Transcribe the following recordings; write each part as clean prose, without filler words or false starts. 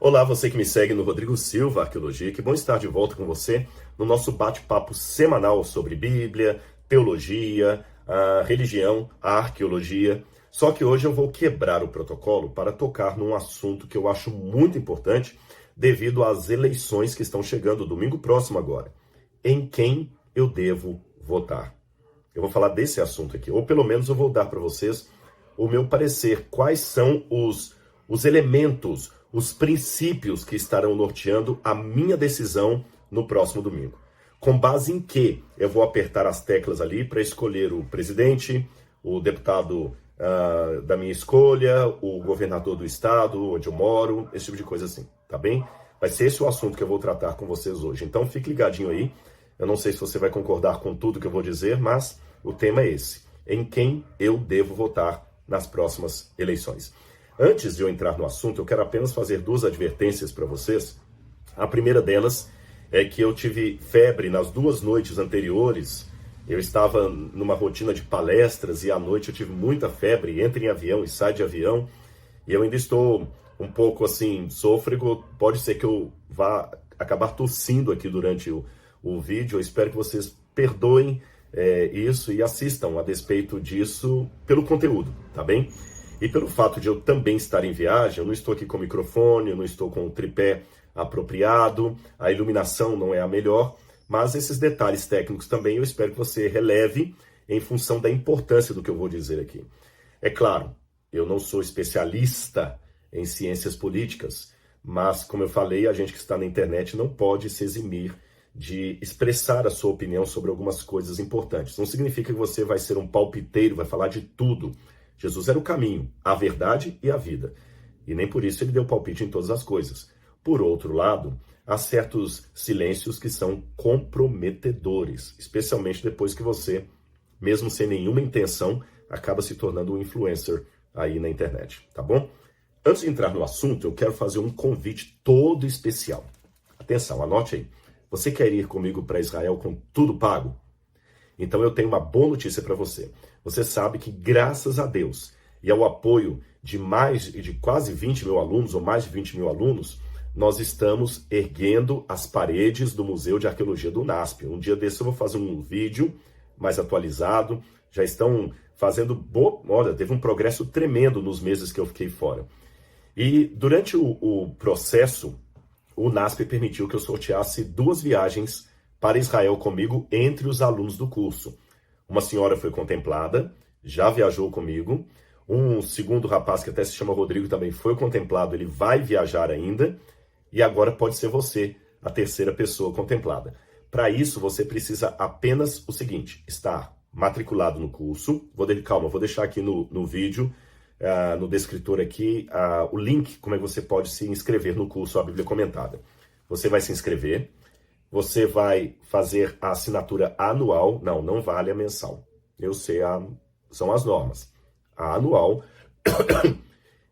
Olá, você que me segue no Rodrigo Silva Arqueologia, que bom estar de volta com você no nosso bate-papo semanal sobre Bíblia, teologia, a religião, a arqueologia. Só que hoje eu vou quebrar o protocolo para tocar num assunto que eu acho muito importante devido às eleições que estão chegando domingo próximo agora. Em quem eu devo votar? Eu vou falar desse assunto aqui, ou pelo menos eu vou dar para vocês o meu parecer, quais são os elementos, os princípios que estarão norteando a minha decisão no próximo domingo. Com base em que eu vou apertar as teclas ali para escolher o presidente, o deputado da minha escolha, o governador do estado onde eu moro, esse tipo de coisa assim, tá bem? Vai ser esse o assunto que eu vou tratar com vocês hoje. Então fique ligadinho aí. Eu não sei se você vai concordar com tudo que eu vou dizer, mas o tema é esse. Em quem eu devo votar nas próximas eleições. Antes de eu entrar no assunto, eu quero apenas fazer duas advertências para vocês. A primeira delas é que eu tive febre nas 2 noites anteriores. Eu estava numa rotina de palestras e à noite eu tive muita febre, entra em avião e sai de avião. E eu ainda estou um pouco assim, sôfrego. Pode ser que eu vá acabar tossindo aqui durante o vídeo. Eu espero que vocês perdoem isso e assistam a despeito disso pelo conteúdo, tá bem? E pelo fato de eu também estar em viagem, eu não estou aqui com o microfone, eu não estou com o tripé apropriado, a iluminação não é a melhor, mas esses detalhes técnicos também eu espero que você releve em função da importância do que eu vou dizer aqui. É claro, eu não sou especialista em ciências políticas, mas como eu falei, a gente que está na internet não pode se eximir de expressar a sua opinião sobre algumas coisas importantes. Não significa que você vai ser um palpiteiro, vai falar de tudo. Jesus era o caminho, a verdade e a vida. E nem por isso ele deu palpite em todas as coisas. Por outro lado, há certos silêncios que são comprometedores, especialmente depois que você, mesmo sem nenhuma intenção, acaba se tornando um influencer aí na internet, tá bom? Antes de entrar no assunto, eu quero fazer um convite todo especial. Atenção, anote aí. Você quer ir comigo para Israel com tudo pago? Então eu tenho uma boa notícia para você. Você sabe que graças a Deus e ao apoio de quase 20 mil alunos, ou mais de 20 mil alunos, nós estamos erguendo as paredes do Museu de Arqueologia do UNASP. Um dia desse eu vou fazer um vídeo mais atualizado. Já estão fazendo olha, teve um progresso tremendo nos meses que eu fiquei fora. E durante o processo, o UNASP permitiu que eu sorteasse 2 viagens para Israel comigo entre os alunos do curso. Uma senhora foi contemplada, já viajou comigo. Um segundo rapaz, que até se chama Rodrigo, também foi contemplado, ele vai viajar ainda. E agora pode ser você, a terceira pessoa contemplada. Para isso, você precisa apenas o seguinte, estar matriculado no curso. Vou deixar aqui no vídeo, no descritor aqui, o link, como é que você pode se inscrever no curso A Bíblia Comentada. Você vai se inscrever, você vai fazer a assinatura anual, não vale a mensal. Eu sei, são as normas. A anual,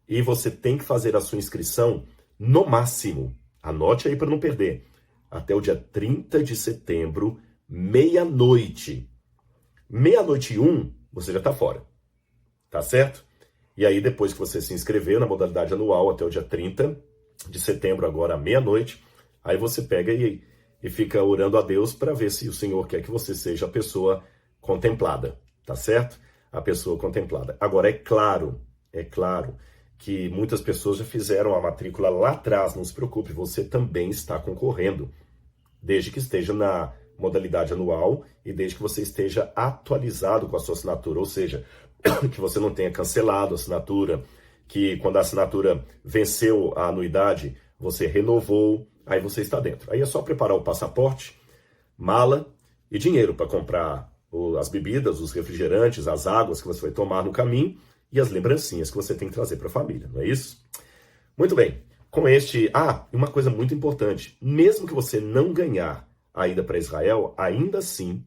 e você tem que fazer a sua inscrição no máximo, anote aí para não perder, até o dia 30 de setembro, meia-noite. Meia-noite e 1, você já está fora, tá certo? E aí, depois que você se inscrever na modalidade anual até o dia 30 de setembro, agora à meia-noite, aí você pega e fica orando a Deus para ver se o Senhor quer que você seja a pessoa contemplada, tá certo? A pessoa contemplada. Agora, é claro que muitas pessoas já fizeram a matrícula lá atrás, não se preocupe, você também está concorrendo, desde que esteja na modalidade anual e desde que você esteja atualizado com a sua assinatura, ou seja, que você não tenha cancelado a assinatura, que quando a assinatura venceu a anuidade, você renovou, aí você está dentro. Aí é só preparar o passaporte, mala e dinheiro para comprar as bebidas, os refrigerantes, as águas que você vai tomar no caminho e as lembrancinhas que você tem que trazer para a família, não é isso? Muito bem, com e uma coisa muito importante, mesmo que você não ganhar a ida para Israel, ainda assim,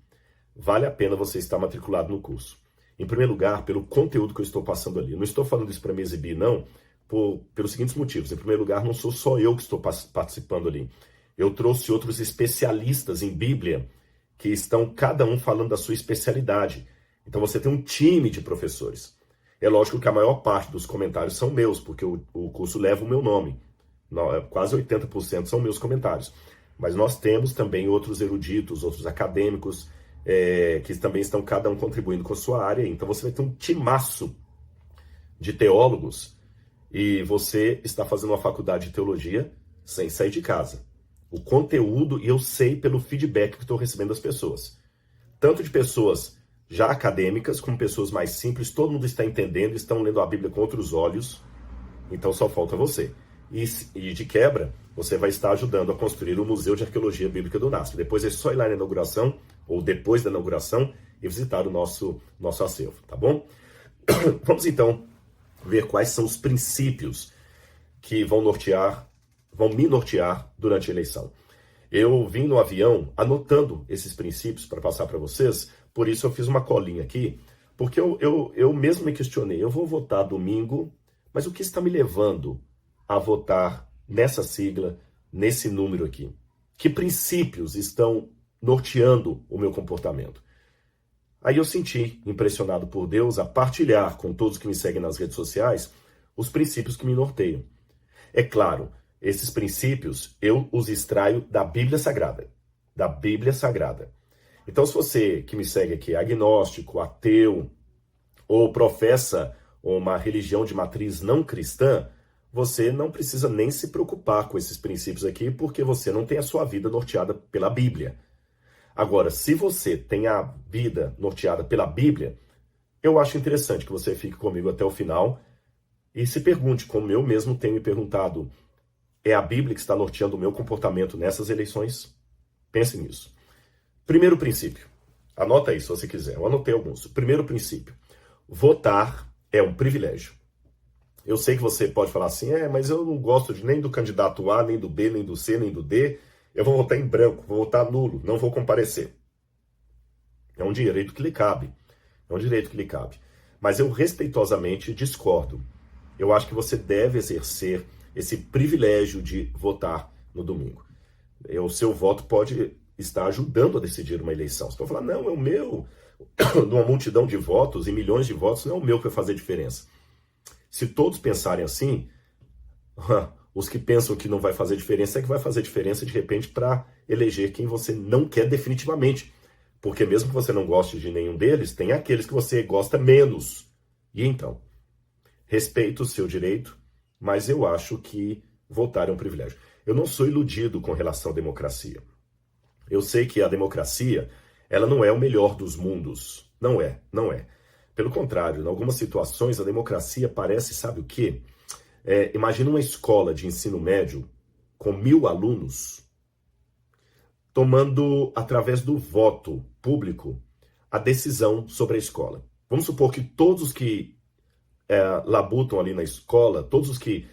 vale a pena você estar matriculado no curso. Em primeiro lugar, pelo conteúdo que eu estou passando ali. Eu não estou falando isso para me exibir, não, pelos seguintes motivos. Em primeiro lugar, não sou só eu que estou participando ali. Eu trouxe outros especialistas em Bíblia que estão cada um falando da sua especialidade. Então você tem um time de professores. É lógico que a maior parte dos comentários são meus, porque o curso leva o meu nome. Quase 80% são meus comentários. Mas nós temos também outros eruditos, outros acadêmicos, que também estão cada um contribuindo com a sua área. Então você vai ter um timaço de teólogos e você está fazendo uma faculdade de teologia sem sair de casa. O conteúdo, e eu sei pelo feedback que estou recebendo das pessoas. Tanto de pessoas já acadêmicas, como pessoas mais simples, todo mundo está entendendo, estão lendo a Bíblia com outros olhos, então só falta você. E de quebra, você vai estar ajudando a construir o Museu de Arqueologia Bíblica do NASP. Depois é só ir lá na inauguração, ou depois da inauguração, e visitar o nosso acervo, tá bom? Vamos então ver quais são os princípios que vão me nortear durante a eleição. Eu vim no avião anotando esses princípios para passar para vocês, por isso eu fiz uma colinha aqui, porque eu mesmo me questionei, eu vou votar domingo, mas o que está me levando a votar nessa sigla, nesse número aqui? Que princípios estão norteando o meu comportamento? Aí eu senti impressionado por Deus a partilhar com todos que me seguem nas redes sociais os princípios que me norteiam. É claro, esses princípios eu os extraio da Bíblia Sagrada. Da Bíblia Sagrada. Então, se você que me segue aqui é agnóstico, ateu, ou professa uma religião de matriz não cristã, você não precisa nem se preocupar com esses princípios aqui, porque você não tem a sua vida norteada pela Bíblia. Agora, se você tem a vida norteada pela Bíblia, eu acho interessante que você fique comigo até o final e se pergunte, como eu mesmo tenho me perguntado, é a Bíblia que está norteando o meu comportamento nessas eleições? Pense nisso. Primeiro princípio. Anota aí se você quiser. Eu anotei alguns. Primeiro princípio. Votar é um privilégio. Eu sei que você pode falar assim, mas eu não gosto nem do candidato A, nem do B, nem do C, nem do D. Eu vou votar em branco, vou votar nulo, não vou comparecer. É um direito que lhe cabe. É um direito que lhe cabe. Mas eu respeitosamente discordo. Eu acho que você deve exercer esse privilégio de votar no domingo. O seu voto pode estar ajudando a decidir uma eleição. Você pode falar, não, é o meu. Numa multidão de votos e milhões de votos, não é o meu que vai fazer diferença. Se todos pensarem assim, os que pensam que não vai fazer diferença é que vai fazer diferença de repente para eleger quem você não quer definitivamente. Porque mesmo que você não goste de nenhum deles, tem aqueles que você gosta menos. E então, respeito o seu direito, mas eu acho que votar é um privilégio. Eu não sou iludido com relação à democracia. Eu sei que a democracia, ela não é o melhor dos mundos. Não é, não é. Pelo contrário, em algumas situações a democracia parece, sabe o quê? Imagina uma escola de ensino médio com 1000 alunos tomando, através do voto público, a decisão sobre a escola. Vamos supor que todos os que labutam ali na escola, todos os que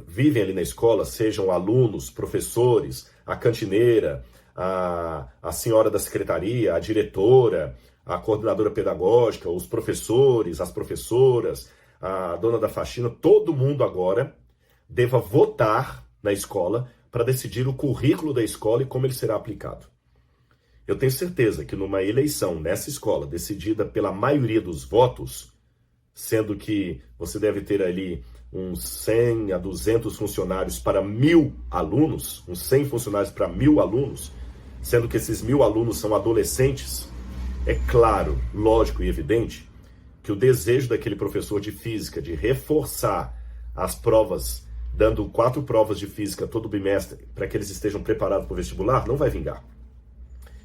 vivem ali na escola, sejam alunos, professores, a cantineira, a senhora da secretaria, a diretora, a coordenadora pedagógica, os professores, as professoras, a dona da faxina, todo mundo agora deva votar na escola para decidir o currículo da escola e como ele será aplicado. Eu tenho certeza que numa eleição nessa escola, decidida pela maioria dos votos, sendo que você deve ter ali uns 100 a 200 funcionários para 1000 alunos, uns 100 funcionários para 1000 alunos, sendo que esses 1000 alunos são adolescentes, é claro, lógico e evidente que o desejo daquele professor de física de reforçar as provas, dando 4 provas de física todo bimestre para que eles estejam preparados para o vestibular, não vai vingar.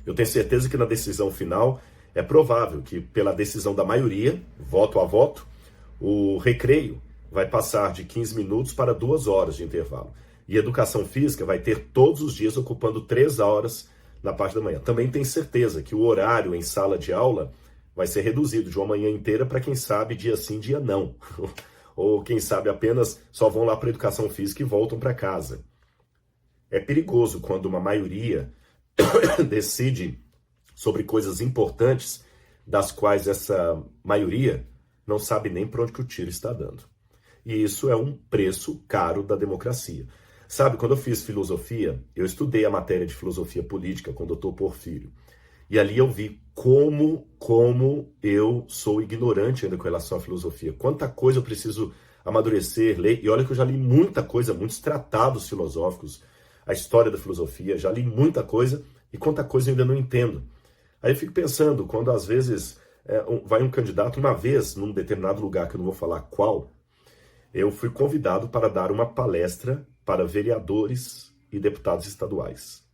Eu tenho certeza que na decisão final é provável que pela decisão da maioria, voto a voto, o recreio vai passar de 15 minutos para 2 horas de intervalo. E educação física vai ter todos os dias ocupando 3 horas na parte da manhã. Também tenho certeza que o horário em sala de aula vai ser reduzido de uma manhã inteira para quem sabe dia sim, dia não. Ou quem sabe apenas só vão lá para a educação física e voltam para casa. É perigoso quando uma maioria decide sobre coisas importantes das quais essa maioria não sabe nem para onde que o tiro está dando. E isso é um preço caro da democracia. Sabe, quando eu fiz filosofia, eu estudei a matéria de filosofia política com o Dr. Porfírio. E ali eu vi como eu sou ignorante ainda com relação à filosofia. Quanta coisa eu preciso amadurecer, ler. E olha que eu já li muita coisa, muitos tratados filosóficos, a história da filosofia, já li muita coisa e quanta coisa eu ainda não entendo. Aí eu fico pensando, quando às vezes vai um candidato, uma vez, num determinado lugar, que eu não vou falar qual, eu fui convidado para dar uma palestra para vereadores e deputados estaduais.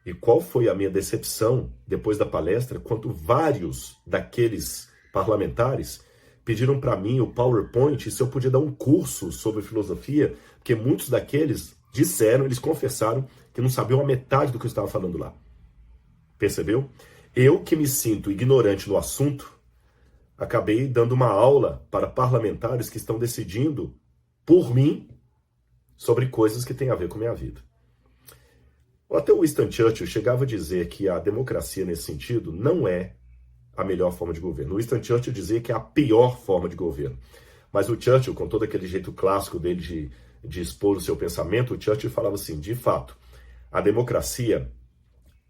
E qual foi a minha decepção depois da palestra, quando vários daqueles parlamentares pediram para mim o PowerPoint se eu podia dar um curso sobre filosofia, porque muitos daqueles disseram, eles confessaram que não sabiam a metade do que eu estava falando lá. Percebeu? Eu que me sinto ignorante no assunto, acabei dando uma aula para parlamentares que estão decidindo por mim sobre coisas que têm a ver com a minha vida. Até o Winston Churchill chegava a dizer que a democracia, nesse sentido, não é a melhor forma de governo. O Winston Churchill dizia que é a pior forma de governo. Mas o Churchill, com todo aquele jeito clássico dele de expor o seu pensamento, o Churchill falava assim, de fato, a democracia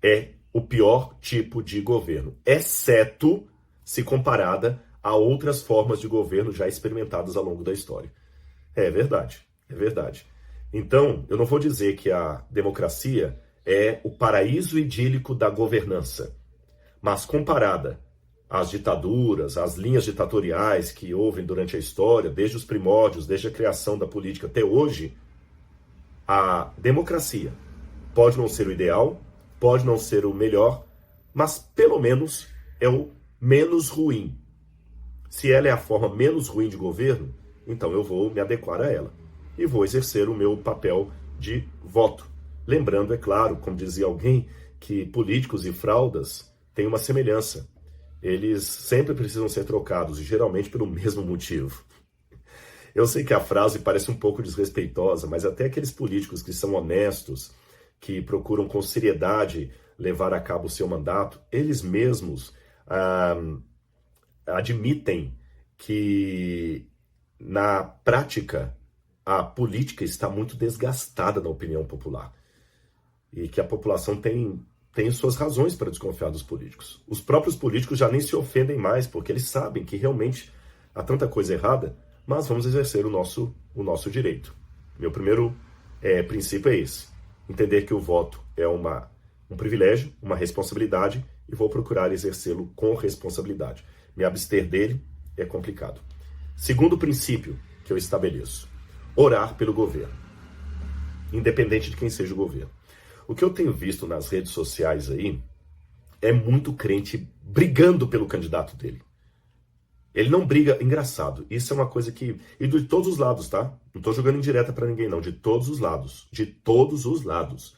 é o pior tipo de governo, exceto se comparada a outras formas de governo já experimentadas ao longo da história. É verdade, é verdade. Então, eu não vou dizer que a democracia é o paraíso idílico da governança, mas comparada às ditaduras, às linhas ditatoriais que houve durante a história, desde os primórdios, desde a criação da política até hoje, a democracia pode não ser o ideal, pode não ser o melhor, mas pelo menos é o menos ruim. Se ela é a forma menos ruim de governo, então eu vou me adequar a ela e vou exercer o meu papel de voto. Lembrando, é claro, como dizia alguém, que políticos e fraudas têm uma semelhança. Eles sempre precisam ser trocados, e geralmente pelo mesmo motivo. Eu sei que a frase parece um pouco desrespeitosa, mas até aqueles políticos que são honestos, que procuram com seriedade levar a cabo o seu mandato, eles mesmos admitem que, na prática, a política está muito desgastada na opinião popular. E que a população tem suas razões para desconfiar dos políticos. Os próprios políticos já nem se ofendem mais, porque eles sabem que realmente há tanta coisa errada, mas vamos exercer o nosso direito. Meu primeiro princípio é esse. Entender que o voto é um privilégio, uma responsabilidade, e vou procurar exercê-lo com responsabilidade. Me abster dele é complicado. Segundo princípio que eu estabeleço: orar pelo governo, independente de quem seja o governo. O que eu tenho visto nas redes sociais aí é muito crente brigando pelo candidato dele. Ele não briga, engraçado, isso é uma coisa que... E de todos os lados, tá? Não tô jogando indireta pra ninguém, não. De todos os lados. De todos os lados.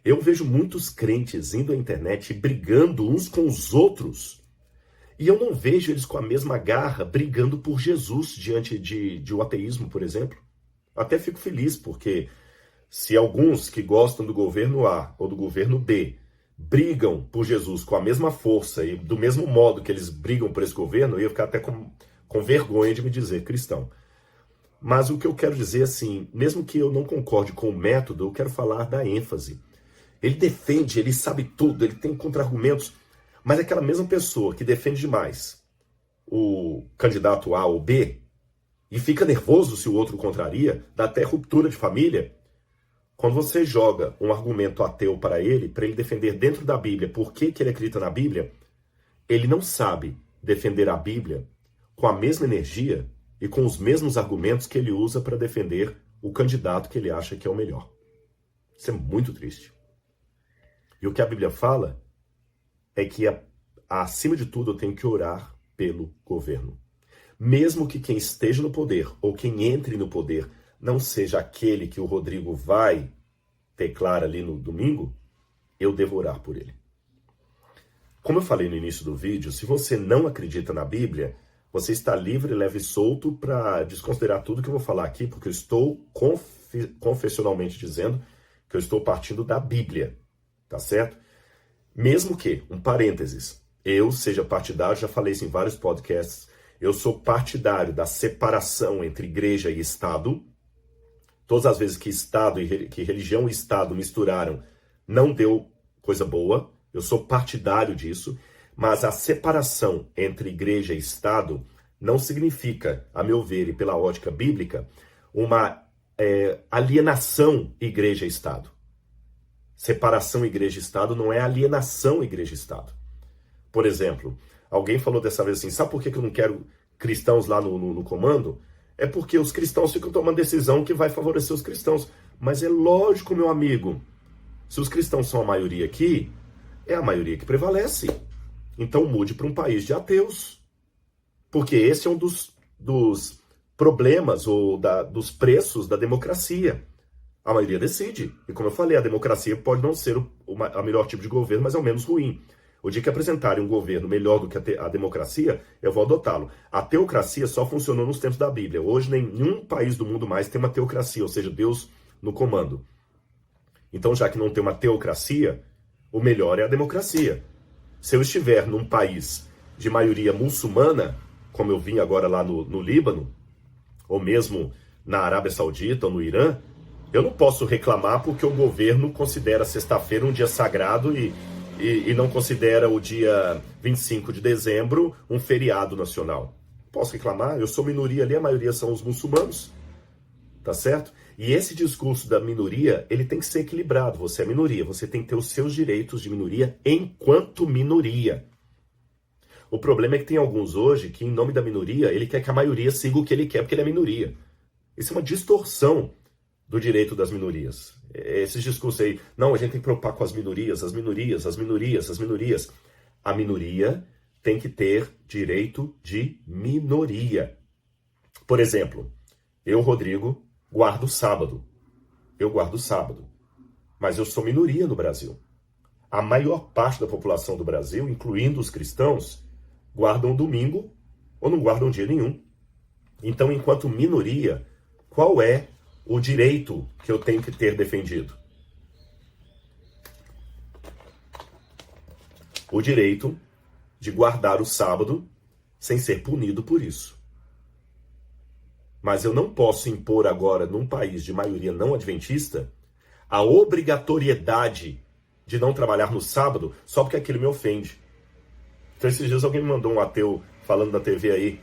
Eu vejo muitos crentes indo à internet brigando uns com os outros. E eu não vejo eles com a mesma garra brigando por Jesus diante de um ateísmo, por exemplo. Até fico feliz, porque se alguns que gostam do governo A ou do governo B brigam por Jesus com a mesma força e do mesmo modo que eles brigam por esse governo, eu ia ficar até com vergonha de me dizer cristão. Mas o que eu quero dizer, assim, mesmo que eu não concorde com o método, eu quero falar da ênfase. Ele defende, ele sabe tudo, ele tem contra-argumentos, mas aquela mesma pessoa que defende demais o candidato A ou B e fica nervoso se o outro contraria, dá até ruptura de família. Quando você joga um argumento ateu para ele defender dentro da Bíblia por que ele acredita na Bíblia, ele não sabe defender a Bíblia com a mesma energia e com os mesmos argumentos que ele usa para defender o candidato que ele acha que é o melhor. Isso é muito triste. E o que a Bíblia fala é que, acima de tudo, eu tenho que orar pelo governo. Mesmo que quem esteja no poder ou quem entre no poder não seja aquele que o Rodrigo vai declarar ali no domingo, eu devo orar por ele. Como eu falei no início do vídeo, se você não acredita na Bíblia, você está livre, leve e solto para desconsiderar tudo que eu vou falar aqui, porque eu estou confessionalmente dizendo que eu estou partindo da Bíblia, tá certo? Mesmo que, um parênteses, eu seja partidário, já falei isso em vários podcasts, eu sou partidário da separação entre igreja e Estado. Todas as vezes que religião e Estado misturaram, não deu coisa boa. Eu sou partidário disso. Mas a separação entre igreja e Estado não significa, a meu ver e pela ótica bíblica, uma alienação igreja-estado. Separação igreja-estado não é alienação igreja-estado. Por exemplo, alguém falou dessa vez assim, sabe por que eu não quero cristãos lá no comando? É porque os cristãos ficam tomando decisão que vai favorecer os cristãos. Mas é lógico, meu amigo, se os cristãos são a maioria aqui, é a maioria que prevalece. Então mude para um país de ateus. Porque esse é um dos problemas ou dos preços da democracia. A maioria decide. E como eu falei, a democracia pode não ser a melhor tipo de governo, mas é o menos ruim. O dia que apresentarem um governo melhor do que a democracia, eu vou adotá-lo. A teocracia só funcionou nos tempos da Bíblia. Hoje nenhum país do mundo mais tem uma teocracia, ou seja, Deus no comando. Então, já que não tem uma teocracia, o melhor é a democracia. Se eu estiver num país de maioria muçulmana, como eu vim agora lá no Líbano, ou mesmo na Arábia Saudita ou no Irã, eu não posso reclamar porque o governo considera sexta-feira um dia sagrado e não considera o dia 25 de dezembro um feriado nacional. Posso reclamar? Eu sou minoria ali, a maioria são os muçulmanos. Tá certo? E esse discurso da minoria, ele tem que ser equilibrado. Você é minoria, você tem que ter os seus direitos de minoria enquanto minoria. O problema é que tem alguns hoje que, em nome da minoria, ele quer que a maioria siga o que ele quer porque ele é minoria. Isso é uma distorção do direito das minorias. Esses discursos aí, não, a gente tem que preocupar com as minorias, as minorias, as minorias, as minorias. A minoria tem que ter direito de minoria. Por exemplo, eu, Rodrigo, guardo sábado. Eu guardo sábado. Mas eu sou minoria no Brasil. A maior parte da população do Brasil, incluindo os cristãos, guardam domingo ou não guardam dia nenhum. Então, enquanto minoria, qual é o direito que eu tenho que ter defendido? O direito de guardar o sábado sem ser punido por isso. Mas eu não posso impor agora, num país de maioria não adventista, a obrigatoriedade de não trabalhar no sábado só porque aquilo me ofende. Então, esses dias alguém me mandou um ateu falando da TV aí,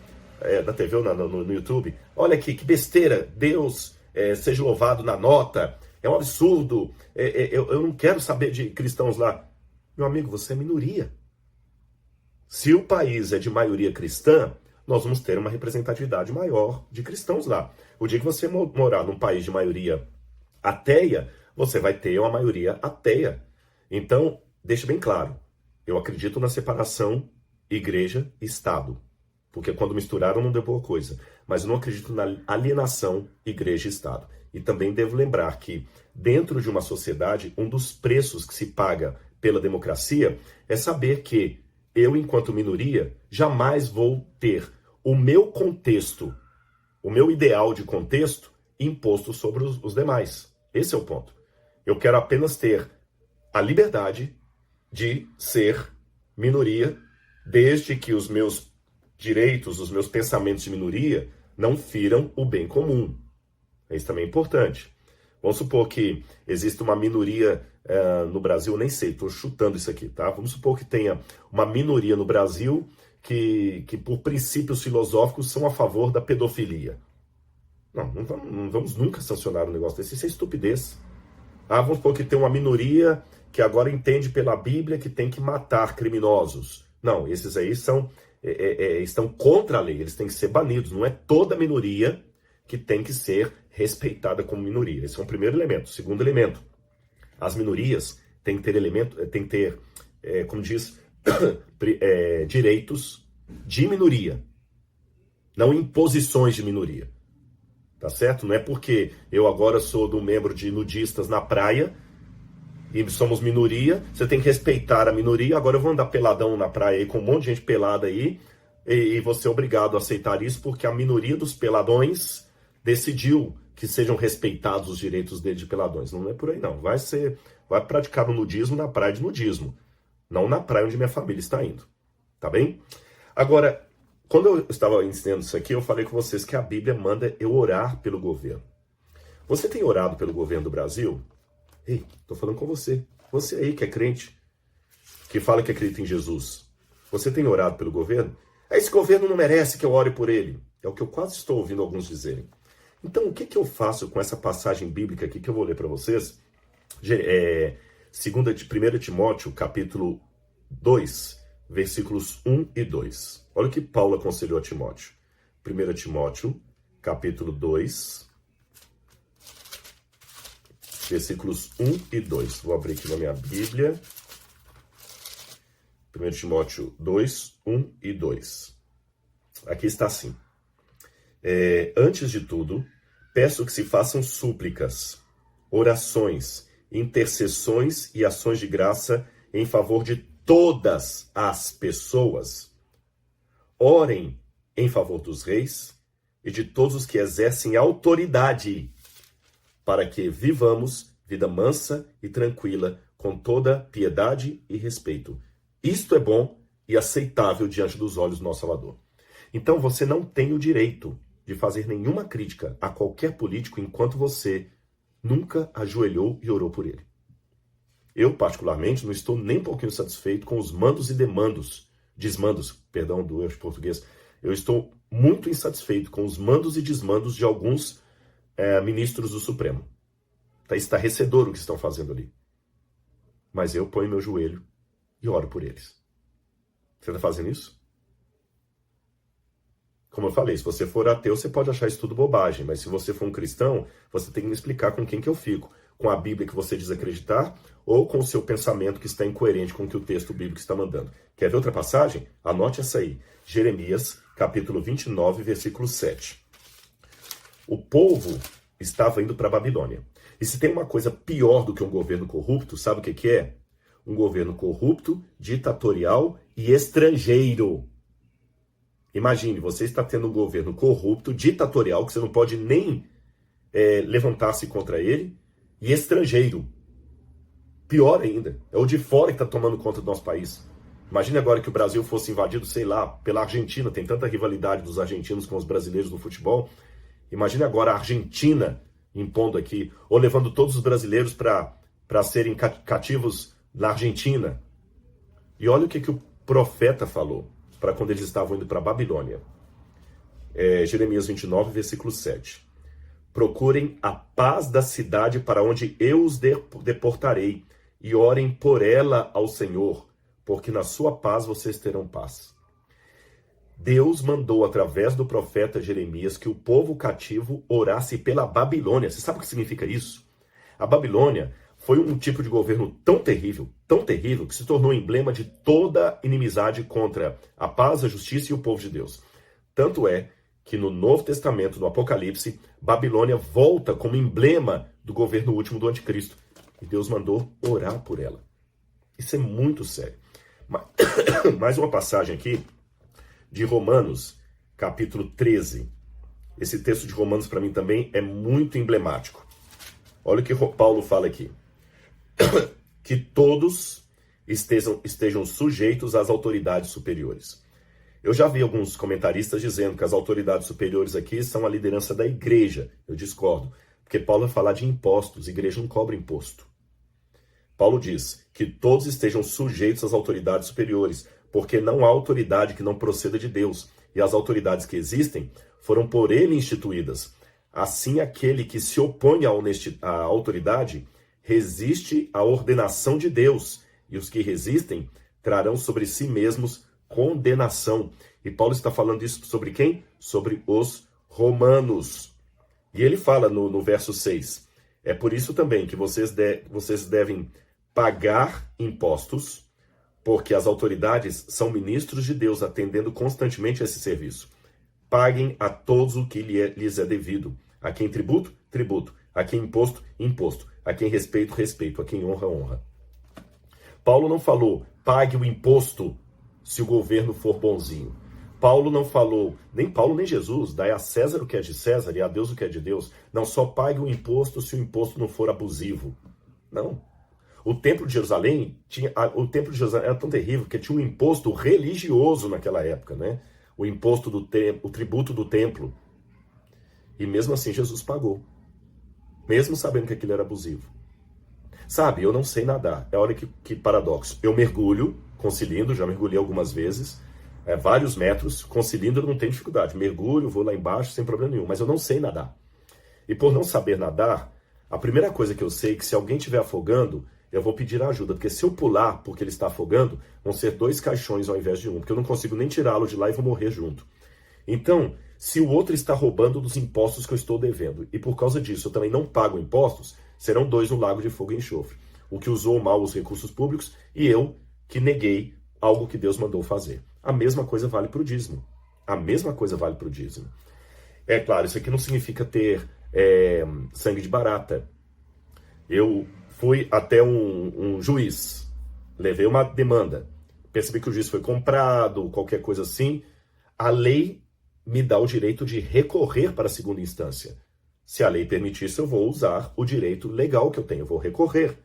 da TV ou no YouTube, olha aqui, que besteira, Deus seja louvado na nota, é um absurdo, eu não quero saber de cristãos lá. Meu amigo, você é minoria. Se o país é de maioria cristã, nós vamos ter uma representatividade maior de cristãos lá. O dia que você morar num país de maioria ateia, você vai ter uma maioria ateia. Então, deixe bem claro, eu acredito na separação igreja e Estado. Porque quando misturaram não deu boa coisa. Mas eu não acredito na alienação igreja e Estado. E também devo lembrar que, dentro de uma sociedade, um dos preços que se paga pela democracia é saber que eu, enquanto minoria, jamais vou ter o meu contexto, o meu ideal de contexto, imposto sobre os demais. Esse é o ponto. Eu quero apenas ter a liberdade de ser minoria, desde que os meus direitos, os meus pensamentos de minoria não firam o bem comum. Isso também é importante. Vamos supor que existe uma minoria no Brasil, nem sei, estou chutando isso aqui, tá? Vamos supor que tenha uma minoria no Brasil que por princípios filosóficos são a favor da pedofilia. Não vamos nunca sancionar um negócio desse, isso é estupidez. Vamos supor que tem uma minoria que agora entende pela Bíblia que tem que matar criminosos. Não, esses aí estão contra a lei, eles têm que ser banidos. Não é toda minoria que tem que ser respeitada como minoria. Esse é um primeiro elemento. Segundo elemento, as minorias têm que ter como diz, direitos de minoria, não imposições de minoria. Tá certo? Não é porque eu agora sou um membro de nudistas na praia e somos minoria, você tem que respeitar a minoria, agora eu vou andar peladão na praia aí, com um monte de gente pelada aí, e você é obrigado a aceitar isso porque a minoria dos peladões decidiu que sejam respeitados os direitos dele de peladões. Não é por aí não. Vai praticar o nudismo na praia de nudismo, não na praia onde minha família está indo. Tá bem? Agora, quando eu estava ensinando isso aqui, eu falei com vocês que a Bíblia manda eu orar pelo governo. Você tem orado pelo governo do Brasil? Ei, estou falando com você. Você aí que é crente, que fala que acredita em Jesus. Você tem orado pelo governo? Esse governo não merece que eu ore por ele. É o que eu quase estou ouvindo alguns dizerem. Então, o que eu faço com essa passagem bíblica aqui que eu vou ler para vocês? 1 Timóteo, capítulo 2, versículos 1 e 2. Olha o que Paulo aconselhou a Timóteo. 1 Timóteo, capítulo 2, versículos 1 e 2. Vou abrir aqui na minha Bíblia. 1 Timóteo 2, 1 e 2. Aqui está assim. Antes de tudo, peço que se façam súplicas, orações, intercessões e ações de graça em favor de todas as pessoas. Orem em favor dos reis e de todos os que exercem autoridade, para que vivamos vida mansa e tranquila, com toda piedade e respeito. Isto é bom e aceitável diante dos olhos do nosso Salvador. Então você não tem o direito de fazer nenhuma crítica a qualquer político enquanto você nunca ajoelhou e orou por ele. Eu, particularmente, não estou nem um pouquinho satisfeito com os mandos e desmandos, perdão do erro de português. Eu estou muito insatisfeito com os mandos e desmandos de alguns ministros do Supremo. Está estarrecedor o que estão fazendo ali. Mas eu ponho meu joelho e oro por eles. Você está fazendo isso? Como eu falei, se você for ateu, você pode achar isso tudo bobagem, mas se você for um cristão, você tem que me explicar com quem que eu fico. Com a Bíblia que você diz acreditar ou com o seu pensamento que está incoerente com o que o texto bíblico está mandando. Quer ver outra passagem? Anote essa aí. Jeremias, capítulo 29, versículo 7. O povo estava indo para a Babilônia. E se tem uma coisa pior do que um governo corrupto, sabe o que é? Um governo corrupto, ditatorial e estrangeiro. Imagine, você está tendo um governo corrupto, ditatorial, que você não pode nem levantar-se contra ele, e estrangeiro. Pior ainda, é o de fora que está tomando conta do nosso país. Imagine agora que o Brasil fosse invadido, sei lá, pela Argentina. Tem tanta rivalidade dos argentinos com os brasileiros no futebol. Imagine agora a Argentina impondo aqui, ou levando todos os brasileiros para serem cativos na Argentina. E olha o que o profeta falou para quando eles estavam indo para a Babilônia. Jeremias 29, versículo 7. Procurem a paz da cidade para onde eu os deportarei, e orem por ela ao Senhor, porque na sua paz vocês terão paz. Deus mandou, através do profeta Jeremias, que o povo cativo orasse pela Babilônia. Você sabe o que significa isso? A Babilônia foi um tipo de governo tão terrível, que se tornou emblema de toda inimizade contra a paz, a justiça e o povo de Deus. Tanto é que no Novo Testamento, no Apocalipse, Babilônia volta como emblema do governo último do Anticristo. E Deus mandou orar por ela. Isso é muito sério. Mais uma passagem aqui de Romanos, capítulo 13. Esse texto de Romanos, para mim, também é muito emblemático. Olha o que Paulo fala aqui. Que todos estejam sujeitos às autoridades superiores. Eu já vi alguns comentaristas dizendo que as autoridades superiores aqui são a liderança da igreja. Eu discordo, porque Paulo vai falar de impostos, a igreja não cobra imposto. Paulo diz que todos estejam sujeitos às autoridades superiores, porque não há autoridade que não proceda de Deus, e as autoridades que existem foram por ele instituídas. Assim, aquele que se opõe à autoridade resiste à ordenação de Deus, e os que resistem trarão sobre si mesmos condenação. E Paulo está falando isso sobre quem? Sobre os romanos. E ele fala no verso 6, é por isso também que vocês devem pagar impostos, porque as autoridades são ministros de Deus, atendendo constantemente a esse serviço. Paguem a todos o que lhes é devido. A quem tributo, tributo. A quem imposto, imposto. A quem respeito, respeito. A quem honra, honra. Paulo não falou, pague o imposto se o governo for bonzinho. Paulo não falou, nem Paulo nem Jesus, dai a César o que é de César e a Deus o que é de Deus. Não, só pague o imposto se o imposto não for abusivo. Não. O Templo de Jerusalém era tão terrível que tinha um imposto religioso naquela época, né? O imposto o tributo do templo. E mesmo assim Jesus pagou. Mesmo sabendo que aquilo era abusivo. Sabe, eu não sei nadar. Olha que paradoxo. Eu mergulho, conciliando, já mergulhei algumas vezes, vários metros, com cilindro eu não tenho dificuldade. Mergulho, vou lá embaixo sem problema nenhum, mas eu não sei nadar. E por não saber nadar, a primeira coisa que eu sei é que se alguém estiver afogando, eu vou pedir ajuda, porque se eu pular porque ele está afogando, vão ser 2 caixões ao invés de um, porque eu não consigo nem tirá-lo de lá e vou morrer junto. Então, se o outro está roubando dos impostos que eu estou devendo, e por causa disso eu também não pago impostos, serão 2 no lago de fogo e enxofre. O que usou mal os recursos públicos e eu que neguei algo que Deus mandou fazer. A mesma coisa vale para o dízimo. A mesma coisa vale para o dízimo. É claro, isso aqui não significa ter sangue de barata. Eu fui até um juiz, levei uma demanda, percebi que o juiz foi comprado, qualquer coisa assim. A lei me dá o direito de recorrer para a segunda instância. Se a lei permitir isso, eu vou usar o direito legal que eu tenho, eu vou recorrer.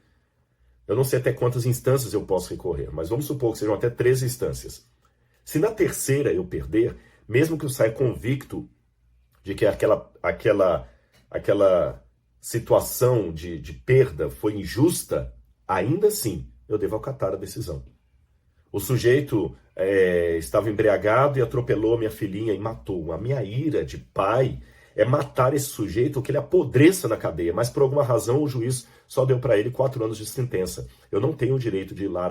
Eu não sei até quantas instâncias eu posso recorrer, mas vamos supor que sejam até 3 instâncias. Se na terceira eu perder, mesmo que eu saia convicto de que aquela situação de perda foi injusta, ainda assim eu devo acatar a decisão. O sujeito estava embriagado e atropelou a minha filhinha e matou. A minha ira de pai é matar esse sujeito, que ele apodreça na cadeia, mas por alguma razão o juiz só deu para ele 4 anos de sentença. Eu não tenho o direito de ir lá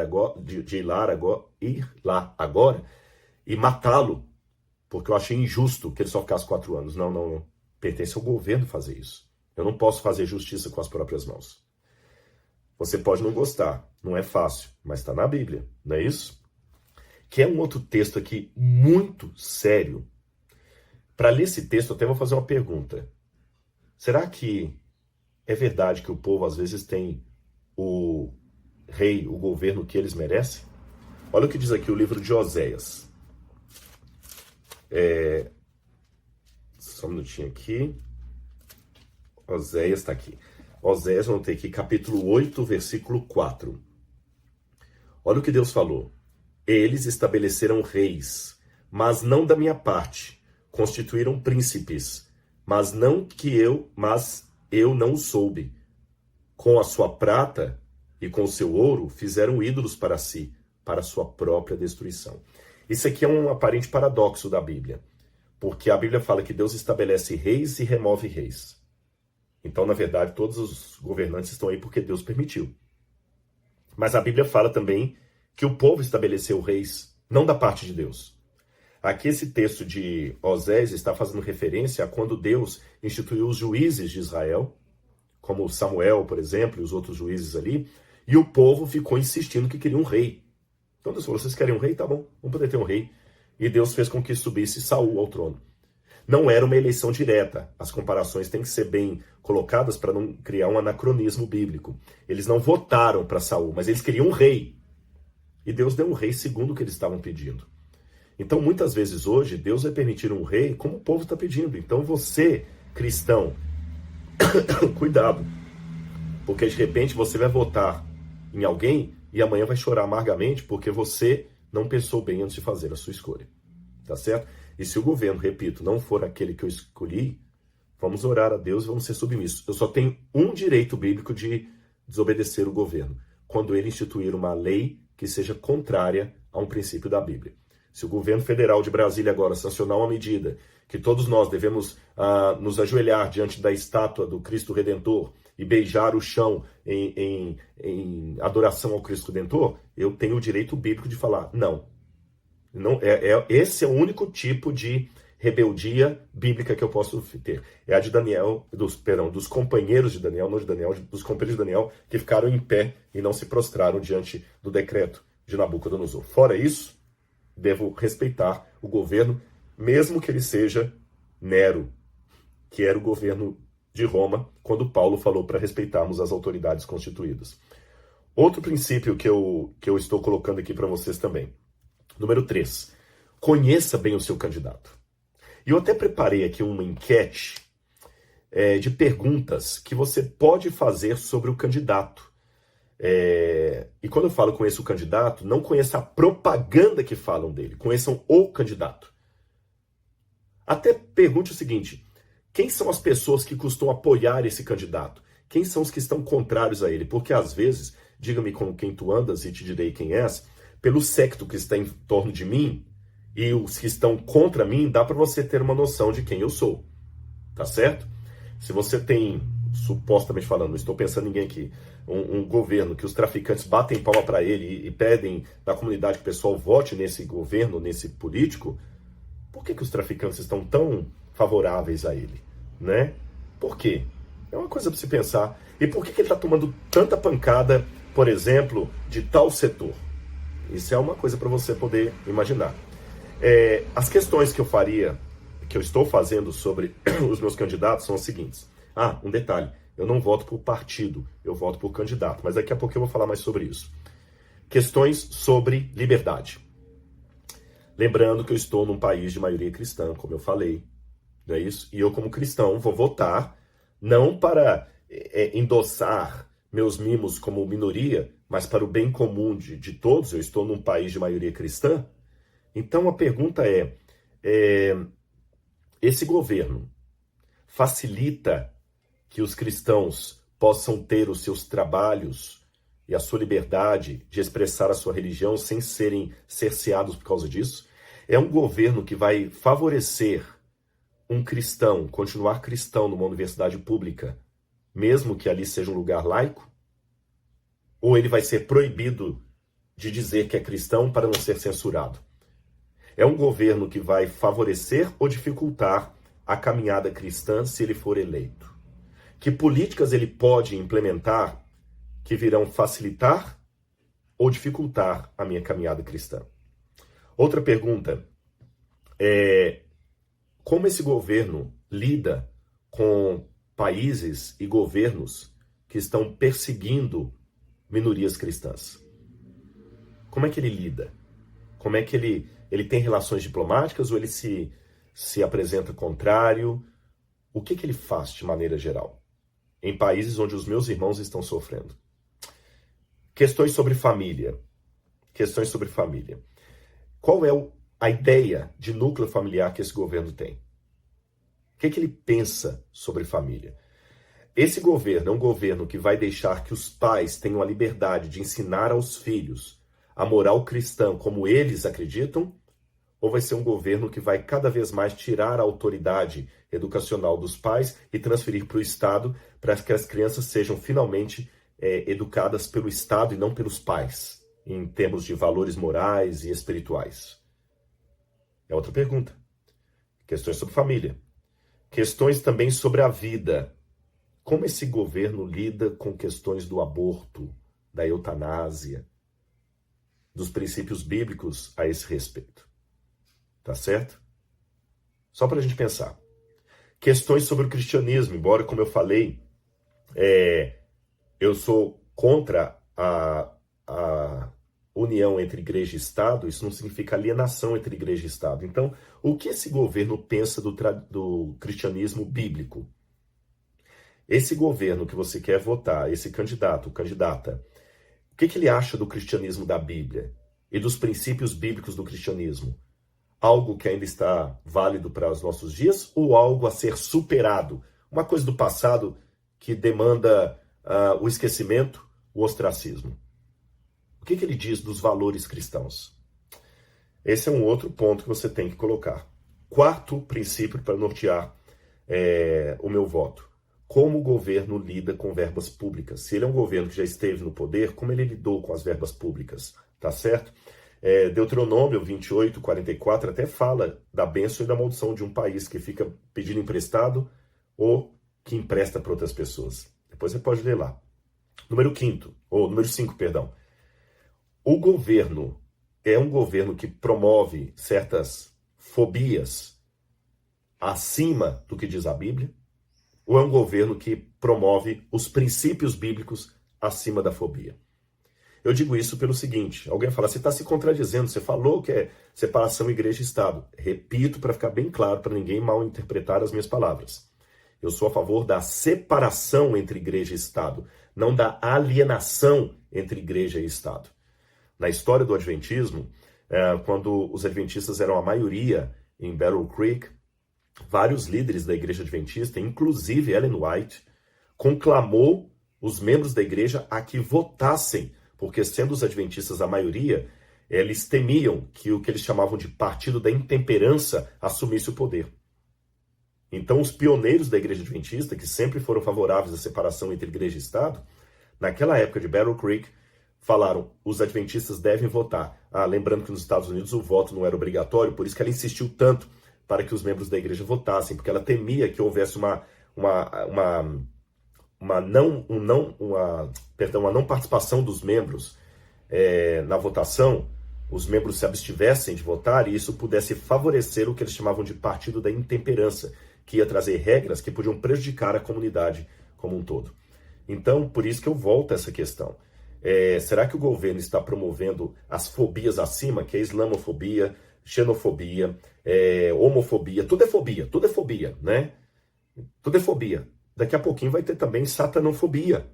agora e matá-lo, porque eu achei injusto que ele só ficasse 4 anos. Não. Pertence ao governo fazer isso. Eu não posso fazer justiça com as próprias mãos. Você pode não gostar, não é fácil, mas está na Bíblia, não é isso? Que é um outro texto aqui muito sério. Para ler esse texto, eu até vou fazer uma pergunta. Será que é verdade que o povo às vezes tem o rei, o governo que eles merecem? Olha o que diz aqui o livro de Oséias. Só um minutinho aqui. Oséias está aqui. Oséias, vamos ter aqui capítulo 8, versículo 4. Olha o que Deus falou. Eles estabeleceram reis, mas não da minha parte. Constituíram príncipes, mas eu não soube. Com a sua prata e com o seu ouro fizeram ídolos para si, para a sua própria destruição. Isso aqui é um aparente paradoxo da Bíblia, porque a Bíblia fala que Deus estabelece reis e remove reis. Então, na verdade, todos os governantes estão aí porque Deus permitiu. Mas a Bíblia fala também que o povo estabeleceu reis, não da parte de Deus. Aqui esse texto de Oséias está fazendo referência a quando Deus instituiu os juízes de Israel, como Samuel, por exemplo, e os outros juízes ali, e o povo ficou insistindo que queria um rei. Então Deus falou, vocês querem um rei? Tá bom, vamos poder ter um rei. E Deus fez com que subisse Saul ao trono. Não era uma eleição direta. As comparações têm que ser bem colocadas para não criar um anacronismo bíblico. Eles não votaram para Saul, mas eles queriam um rei. E Deus deu um rei segundo o que eles estavam pedindo. Então, muitas vezes hoje, Deus vai permitir um rei como o povo está pedindo. Então, você, cristão, cuidado. Porque, de repente, você vai votar em alguém e amanhã vai chorar amargamente porque você não pensou bem antes de fazer a sua escolha. Tá certo? E se o governo, repito, não for aquele que eu escolhi, vamos orar a Deus e vamos ser submissos. Eu só tenho um direito bíblico de desobedecer o governo, quando ele instituir uma lei que seja contrária a um princípio da Bíblia. Se o governo federal de Brasília agora sancionar uma medida que todos nós devemos nos ajoelhar diante da estátua do Cristo Redentor e beijar o chão em adoração ao Cristo Redentor, eu tenho o direito bíblico de falar não. Esse é o único tipo de rebeldia bíblica que eu posso ter. É a de Daniel, dos companheiros de Daniel, não de Daniel, dos companheiros de Daniel, que ficaram em pé e não se prostraram diante do decreto de Nabucodonosor. Fora isso, devo respeitar o governo, mesmo que ele seja Nero, que era o governo de Roma, quando Paulo falou para respeitarmos as autoridades constituídas. Outro princípio que eu estou colocando aqui para vocês também. Número 3. Conheça bem o seu candidato. E eu até preparei aqui uma enquete de perguntas que você pode fazer sobre o candidato. E quando eu falo conheça o candidato, não conheça a propaganda que falam dele, conheçam o candidato. Até pergunte o seguinte, quem são as pessoas que costumam apoiar esse candidato? Quem são os que estão contrários a ele? Porque às vezes, diga-me com quem tu andas e te direi quem és, pelo séquito que está em torno de mim, e os que estão contra mim, dá para você ter uma noção de quem eu sou, tá certo? Se você tem, supostamente falando, não estou pensando em ninguém aqui, um governo que os traficantes batem palma para ele e pedem na comunidade que o pessoal vote nesse governo, nesse político, por que os traficantes estão tão favoráveis a ele, né? Por quê? É uma coisa para se pensar. E por que ele está tomando tanta pancada, por exemplo, de tal setor? Isso é uma coisa para você poder imaginar. As questões que eu estou fazendo sobre os meus candidatos são as seguintes. Um detalhe, eu não voto por partido, eu voto por candidato, mas daqui a pouco eu vou falar mais sobre isso. Questões sobre liberdade. Lembrando que eu estou num país de maioria cristã, como eu falei, não é isso? E eu, como cristão, vou votar não para endossar meus mimos como minoria, mas para o bem comum de todos. Eu estou num país de maioria cristã. Então a pergunta esse governo facilita que os cristãos possam ter os seus trabalhos e a sua liberdade de expressar a sua religião sem serem cerceados por causa disso? É um governo que vai favorecer um cristão continuar cristão numa universidade pública, mesmo que ali seja um lugar laico? Ou ele vai ser proibido de dizer que é cristão para não ser censurado? É um governo que vai favorecer ou dificultar a caminhada cristã se ele for eleito? Que políticas ele pode implementar que virão facilitar ou dificultar a minha caminhada cristã? Outra pergunta é como esse governo lida com países e governos que estão perseguindo minorias cristãs? Como é que ele lida? Como é que ele tem relações diplomáticas ou ele se apresenta contrário? O que ele faz de maneira geral em países onde os meus irmãos estão sofrendo? Questões sobre família. Questões sobre família. Qual é a ideia de núcleo familiar que esse governo tem? O que ele pensa sobre família? Esse governo é um governo que vai deixar que os pais tenham a liberdade de ensinar aos filhos a moral cristã como eles acreditam? Ou vai ser um governo que vai cada vez mais tirar a autoridade educacional dos pais e transferir para o Estado para que as crianças sejam finalmente educadas pelo Estado e não pelos pais, em termos de valores morais e espirituais? É outra pergunta. Questões sobre família. Questões também sobre a vida. Como esse governo lida com questões do aborto, da eutanásia, dos princípios bíblicos a esse respeito? Tá certo? Só para a gente pensar. Questões sobre o cristianismo, embora, como eu falei, eu sou contra a união entre igreja e Estado. Isso não significa alienação entre igreja e Estado. Então, o que esse governo pensa do cristianismo bíblico? Esse governo que você quer votar, esse candidato, candidata, o que ele acha do cristianismo da Bíblia e dos princípios bíblicos do cristianismo? Algo que ainda está válido para os nossos dias ou algo a ser superado? Uma coisa do passado que demanda o esquecimento, o ostracismo. O que ele diz dos valores cristãos? Esse é um outro ponto que você tem que colocar. Quarto princípio para nortear o meu voto. Como o governo lida com verbas públicas? Se ele é um governo que já esteve no poder, como ele lidou com as verbas públicas? Tá certo? Deuteronômio 28, 44 até fala da bênção e da maldição de um país que fica pedindo emprestado ou que empresta para outras pessoas. Depois você pode ler lá. Número 5, perdão. O governo é um governo que promove certas fobias acima do que diz a Bíblia? Ou é um governo que promove os princípios bíblicos acima da fobia? Eu digo isso pelo seguinte: alguém fala, você está se contradizendo, você falou que é separação igreja e Estado. Repito para ficar bem claro, para ninguém mal interpretar as minhas palavras. Eu sou a favor da separação entre igreja e Estado, não da alienação entre igreja e Estado. Na história do Adventismo, quando os Adventistas eram a maioria em Battle Creek, vários líderes da igreja adventista, inclusive Ellen White, conclamou os membros da igreja a que votassem, porque sendo os adventistas a maioria, Eles temiam que o que eles chamavam de partido da intemperança assumisse o poder. Então, os pioneiros da Igreja Adventista, que sempre foram favoráveis à separação entre Igreja e Estado, naquela época de Battle Creek, falaram, os adventistas devem votar. Lembrando que nos Estados Unidos o voto não era obrigatório, por isso que ela insistiu tanto para que os membros da igreja votassem, porque ela temia que houvesse uma não participação dos membros na votação, os membros se abstivessem de votar e isso pudesse favorecer o que eles chamavam de partido da intemperança, que ia trazer regras que podiam prejudicar a comunidade como um todo. Então, por isso que eu volto a essa questão. Será que o governo está promovendo as fobias acima, que é islamofobia, xenofobia, homofobia, tudo é fobia, né? Tudo é fobia. Daqui a pouquinho vai ter também satanofobia.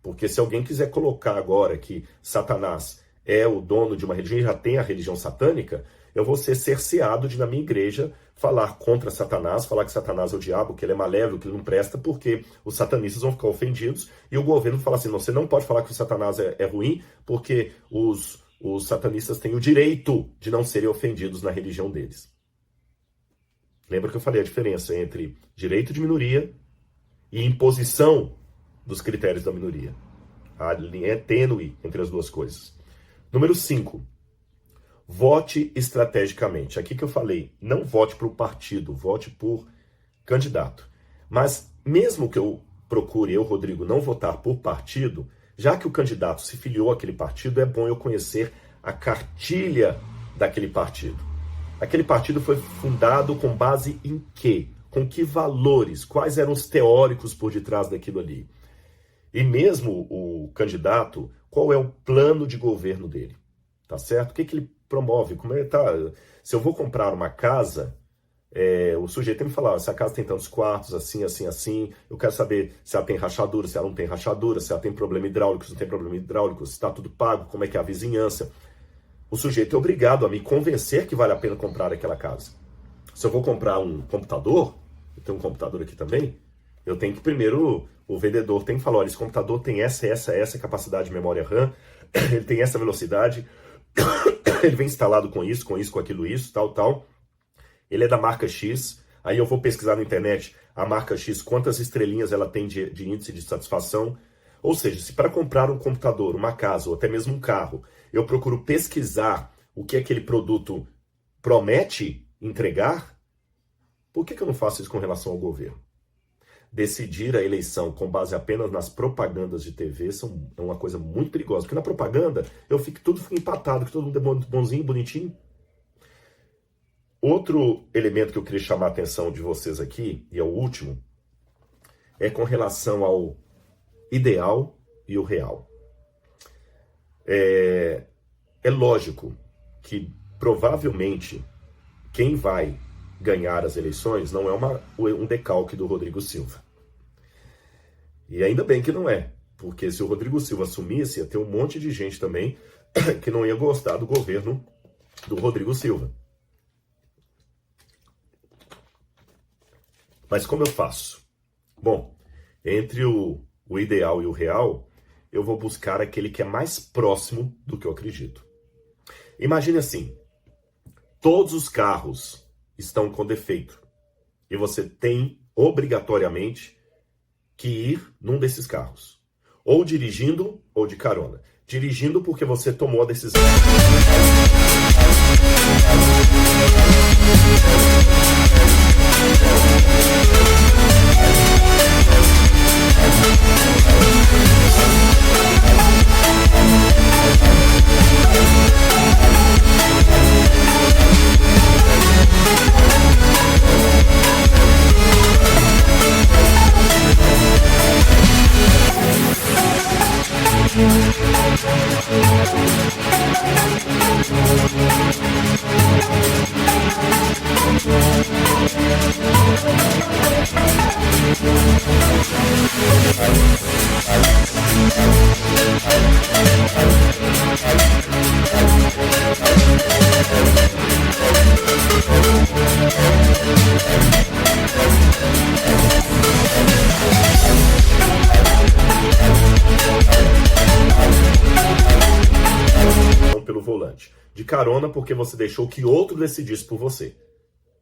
Porque se alguém quiser colocar agora que Satanás é o dono de uma religião e já tem a religião satânica, eu vou ser cerceado de, na minha igreja, falar contra Satanás, falar que Satanás é o diabo, que ele é malévolo, que ele não presta, porque os satanistas vão ficar ofendidos e o governo fala assim, não, você não pode falar que o Satanás é ruim, porque os satanistas têm o direito de não serem ofendidos na religião deles. Lembra que eu falei a diferença entre direito de minoria e imposição dos critérios da minoria. A linha é tênue entre as duas coisas. Número 5. Vote estrategicamente. Aqui que eu falei, não vote por partido, vote por candidato. Mas mesmo que eu procure, Rodrigo, não votar por partido, já que o candidato se filiou àquele partido, é bom eu conhecer a cartilha daquele partido. Aquele partido foi fundado com base em quê? Com que valores? Quais eram os teóricos por detrás daquilo ali? E mesmo o candidato, qual é o plano de governo dele? Tá certo? O que ele promove? Como é, tá? Se eu vou comprar uma casa, o sujeito tem que falar, essa casa tem tantos quartos, assim, assim, assim, eu quero saber se ela tem rachadura, se ela não tem rachadura, se ela tem problema hidráulico, se não tem problema hidráulico, se está tudo pago, como é que é a vizinhança. O sujeito é obrigado a me convencer que vale a pena comprar aquela casa. Se eu vou comprar um computador, eu tenho um computador aqui também, eu tenho que primeiro, o vendedor tem que falar, olha, esse computador tem essa capacidade de memória RAM, ele tem essa velocidade, ele vem instalado com isso, com aquilo, isso, tal. Ele é da marca X, aí eu vou pesquisar na internet a marca X, quantas estrelinhas ela tem de índice de satisfação. Ou seja, se para comprar um computador, uma casa ou até mesmo um carro, eu procuro pesquisar o que aquele produto promete entregar, por que eu não faço isso com relação ao governo? Decidir a eleição com base apenas nas propagandas de TV é uma coisa muito perigosa. Porque na propaganda eu fico tudo empatado, que todo mundo é bonzinho, bonitinho. Outro elemento que eu queria chamar a atenção de vocês aqui, e é o último, é com relação ao ideal e o real. É lógico que provavelmente quem vai ganhar as eleições não é um decalque do Rodrigo Silva. E ainda bem que não é, porque se o Rodrigo Silva assumisse, ia ter um monte de gente também que não ia gostar do governo do Rodrigo Silva. Mas como eu faço? Bom, entre o ideal e o real, eu vou buscar aquele que é mais próximo do que eu acredito. Imagine assim, todos os carros estão com defeito e você tem obrigatoriamente que ir num desses carros, ou dirigindo ou de carona. Dirigindo porque você tomou a decisão. de carona porque você deixou que outro decidisse por você.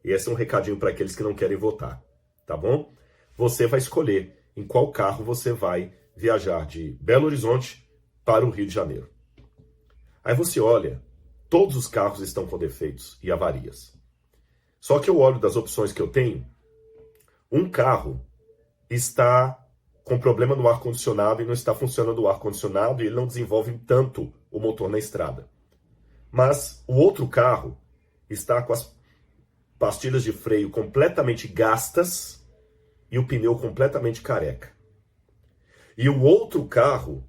E esse é um recadinho para aqueles que não querem votar, tá bom? Você vai escolher em qual carro você vai viajar de Belo Horizonte para o Rio de Janeiro. Aí você olha, todos os carros estão com defeitos e avarias. Só que eu olho das opções que eu tenho, um carro está com problema no ar-condicionado e não está funcionando o ar-condicionado e ele não desenvolve tanto o motor na estrada. Mas o outro carro está com as pastilhas de freio completamente gastas e o pneu completamente careca. E o outro carro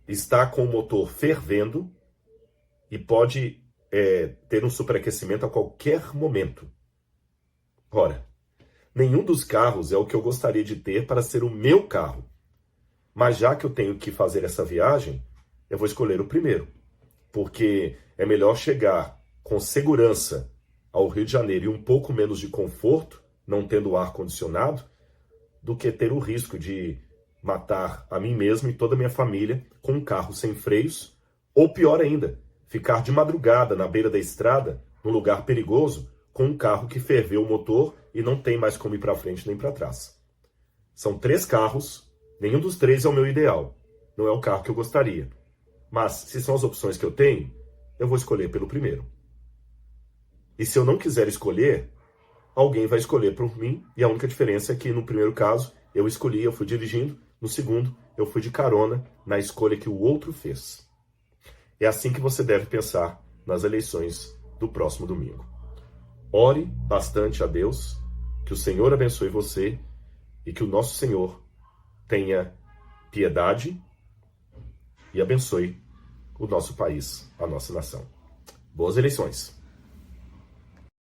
está com o motor fervendo e pode ter um superaquecimento a qualquer momento. Ora, nenhum dos carros é o que eu gostaria de ter para ser o meu carro. Mas já que eu tenho que fazer essa viagem, eu vou escolher o primeiro. Porque é melhor chegar com segurança ao Rio de Janeiro e um pouco menos de conforto, não tendo ar-condicionado, do que ter o risco de matar a mim mesmo e toda a minha família com um carro sem freios, ou pior ainda, ficar de madrugada na beira da estrada, num lugar perigoso, com um carro que ferveu o motor e não tem mais como ir para frente nem para trás. São 3 carros, nenhum dos 3 é o meu ideal, não é o carro que eu gostaria. Mas, se são as opções que eu tenho, eu vou escolher pelo primeiro. E se eu não quiser escolher, alguém vai escolher por mim, e a única diferença é que no primeiro caso, eu escolhi, eu fui dirigindo, no segundo, eu fui de carona na escolha que o outro fez. É assim que você deve pensar nas eleições do próximo domingo. Ore bastante a Deus, que o Senhor abençoe você e que o nosso Senhor tenha piedade e abençoe o nosso país, a nossa nação. Boas eleições!